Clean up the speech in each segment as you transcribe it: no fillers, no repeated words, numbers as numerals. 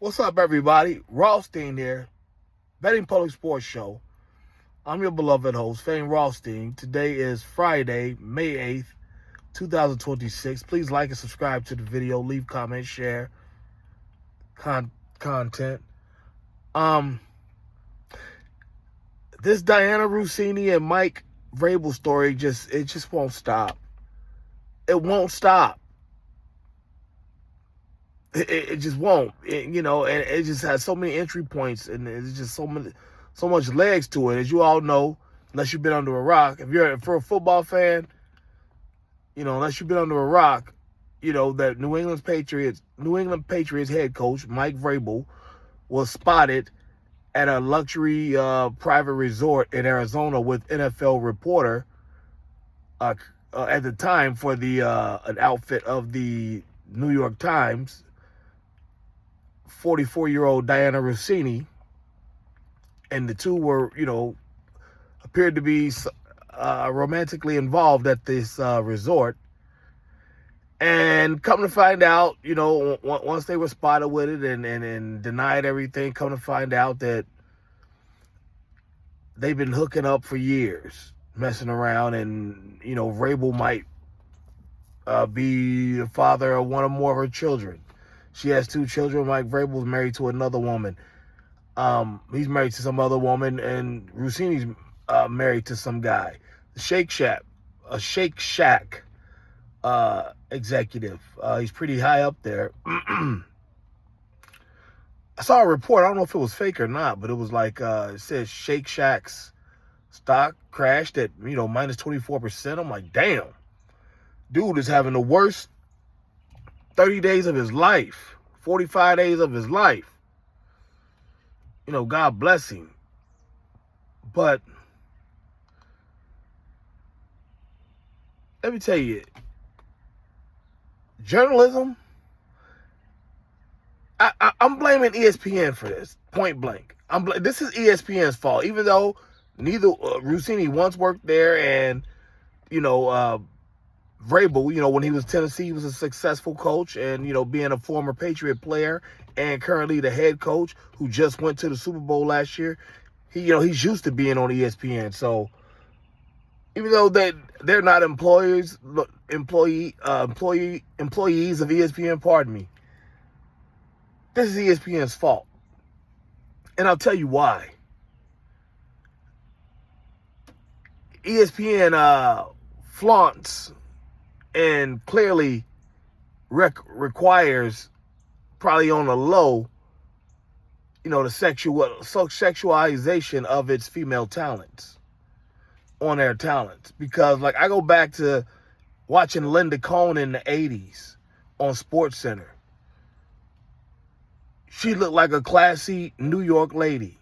What's up, everybody? Rothstein here, Betting Public Sports Show. I'm your beloved host, Fane Rothstein. Today is Friday, May 8th, 2026. Please like and subscribe to the video. Leave comments, share content. This Diana Russini and Mike Vrabel story just won't stop. It won't stop. It just won't, and it just has so many entry points, and it's just so much legs to it. As you all know, unless you've been under a rock, if you're a football fan, unless you've been under a rock, that New England Patriots head coach Mike Vrabel was spotted at a luxury private resort in Arizona with NFL reporter at the time for an outfit of the New York Times. 44-year-old Diana Russini, and the two were, appeared to be romantically involved at this resort. And come to find out, once they were spotted with it and denied everything, come to find out that they've been hooking up for years, messing around, and, Vrabel might be the father of one or more of her children. She has two children. Mike Vrabel's married to another woman. He's married to some other woman, and Russini's married to some guy. A Shake Shack executive. He's pretty high up there. I saw a report. I don't know if it was fake or not, but it was like it says Shake Shack's stock crashed at minus 24%. I'm like, damn, dude is having the worst 30 days of his life, 45 days of his life. God bless him. But let me tell you, journalism, I'm blaming ESPN for this, point blank. This is ESPN's fault, even though neither Russini once worked there, and, Vrabel, when he was Tennessee, he was a successful coach, and, being a former Patriot player and currently the head coach who just went to the Super Bowl last year, he's used to being on ESPN. So even though they're not employees of ESPN, pardon me, this is ESPN's fault. And I'll tell you why. ESPN flaunts and clearly requires, probably on the low, the sexualization of its female talents, on-air talents. Because, I go back to watching Linda Cohn in the 80s on SportsCenter. She looked like a classy New York lady.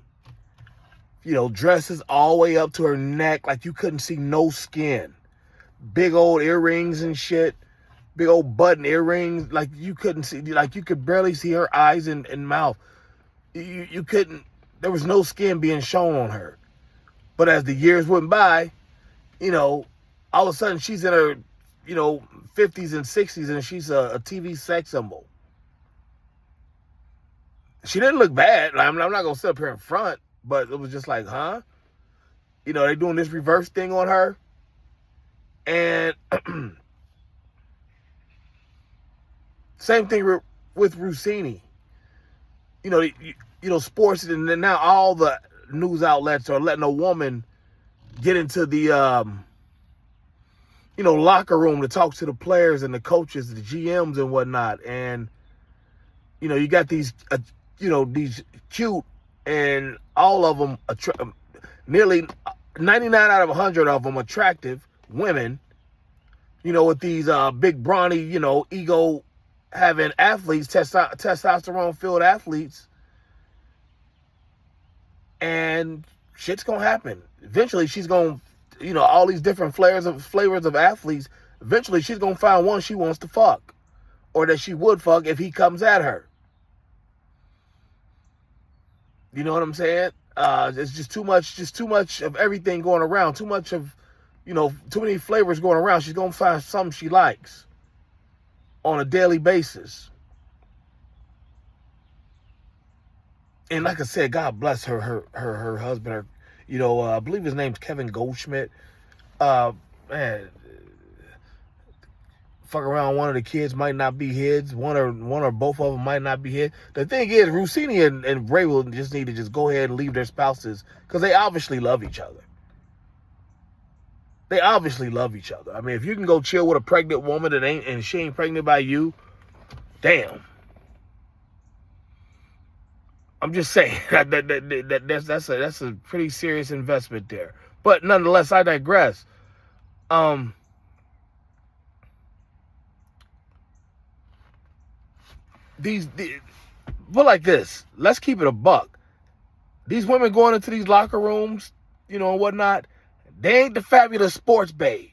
Dresses all the way up to her neck, like you couldn't see no skin. Big old earrings and shit. Big old button earrings. Like you couldn't see, like you could barely see her eyes and mouth. You couldn't, there was no skin being shown on her. But as the years went by, all of a sudden she's in her, 50s and 60s, and she's a TV sex symbol. She didn't look bad. I'm not going to sit up here in front, but it was just like, huh? They doing this reverse thing on her. And same thing with Russini. Sports, and then now all the news outlets are letting a woman get into the, locker room to talk to the players and the coaches, the GMs and whatnot. And, you got these, these cute, and all of them, nearly 99 out of 100 of them attractive women, with these big brawny, ego having athletes, testosterone filled athletes, and shit's gonna happen. Eventually she's gonna, all these different flavors of athletes, eventually she's gonna find one she wants to fuck, or that she would fuck if he comes at her. You know what I'm saying? It's just too much of everything going around, too much of, too many flavors going around. She's going to find something she likes on a daily basis. And like I said, God bless her husband. I believe his name's Kevin Goldschmidt. Man, fuck around, one of the kids might not be his. One or both of them might not be his. The thing is, Russini and Vrabel just need to just go ahead and leave their spouses because they obviously love each other. They obviously love each other. I mean, if you can go chill with a pregnant woman and she ain't pregnant by you, damn. I'm just saying that's a pretty serious investment there. But nonetheless, I digress. But like this, let's keep it a buck. These women going into these locker rooms, and whatnot, they ain't the fabulous sports babe.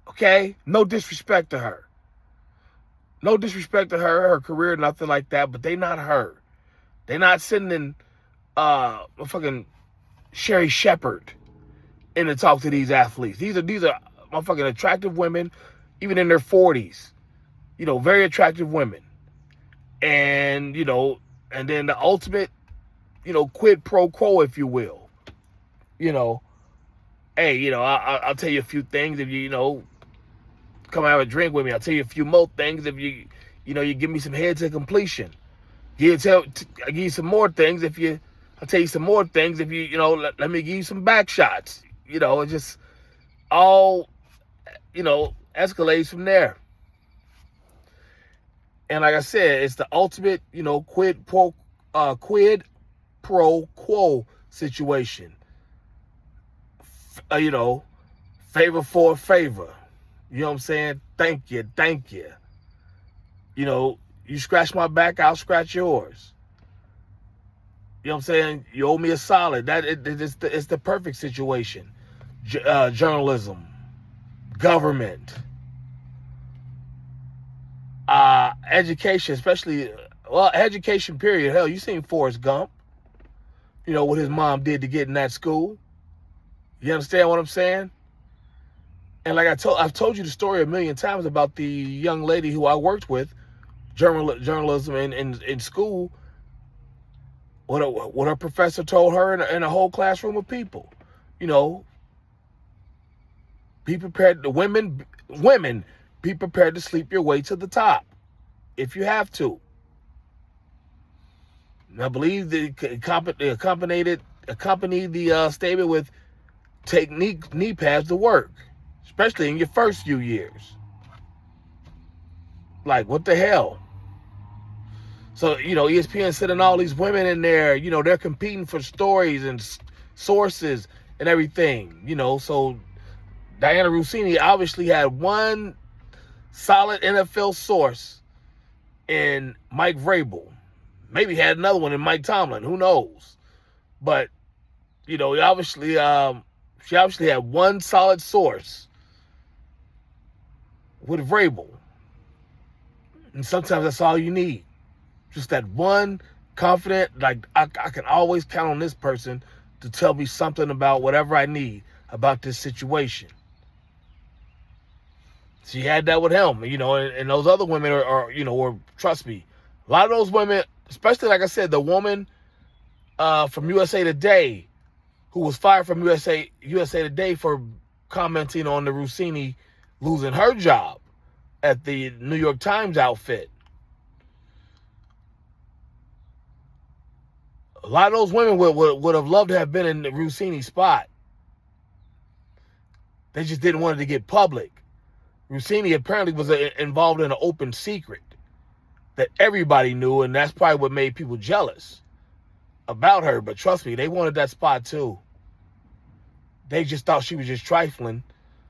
Okay? No disrespect to her. No disrespect to her career, nothing like that, but they not her. They not sending fucking Sherry Shepherd in to talk to these athletes. These are motherfucking attractive women, even in their 40s. Very attractive women. And, and then the ultimate, quid pro quo, if you will. Hey, I'll tell you a few things if you, come have a drink with me. I'll tell you a few more things if you give me some head to completion. I'll give you some more things I'll tell you some more things if you, let me give you some back shots. It just all, escalates from there. And like I said, it's the ultimate, quid pro quo situation. Favor for a favor. You know what I'm saying? Thank you. You scratch my back, I'll scratch yours. You know what I'm saying? You owe me a solid. It's the perfect situation. Journalism, government, education, especially, education period. Hell, you seen Forrest Gump. What his mom did to get in that school. You understand what I'm saying? And like I've told you the story a million times about the young lady who I worked with, journalism in school. What her professor told her in a whole classroom of people. Be prepared. The women, be prepared to sleep your way to the top if you have to. And I believe they accompanied the statement with take knee pads to work, especially in your first few years. Like, what the hell? So, ESPN sending all these women in there, they're competing for stories and sources and everything, So Diana Russini obviously had one solid NFL source in Mike Vrabel. Maybe had another one in Mike Tomlin. Who knows? But, she obviously had one solid source with Vrabel. And sometimes that's all you need. Just that one confident, like, I can always count on this person to tell me something about whatever I need about this situation. She had that with him, and those other women are trust me, a lot of those women, especially, like I said, the woman from USA Today who was fired from USA Today for commenting on the Russini losing her job at the New York Times outfit. A lot of those women would have loved to have been in the Russini spot. They just didn't want it to get public. Russini apparently was involved in an open secret that everybody knew, and that's probably what made people jealous about her. But trust me, they wanted that spot too. They just thought she was just trifling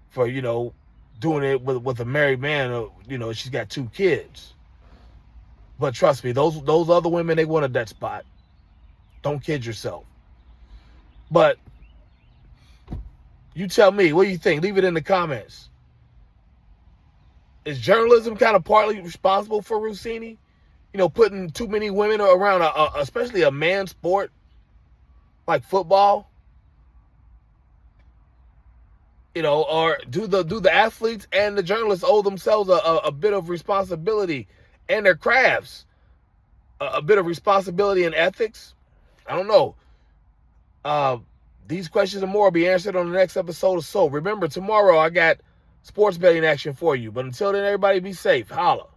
for, doing it with a married man. She's got 2 kids. But trust me, those other women, they wanted that spot. Don't kid yourself. But you tell me, what do you think? Leave it in the comments. Is journalism kind of partly responsible for Russini? Putting too many women around, especially a man's sport like football? Or do the athletes and the journalists owe themselves a bit of responsibility and their crafts a bit of responsibility and ethics? I don't know. These questions and more will be answered on the next episode of So. Remember, tomorrow I got sports betting action for you. But until then, everybody be safe. Holla.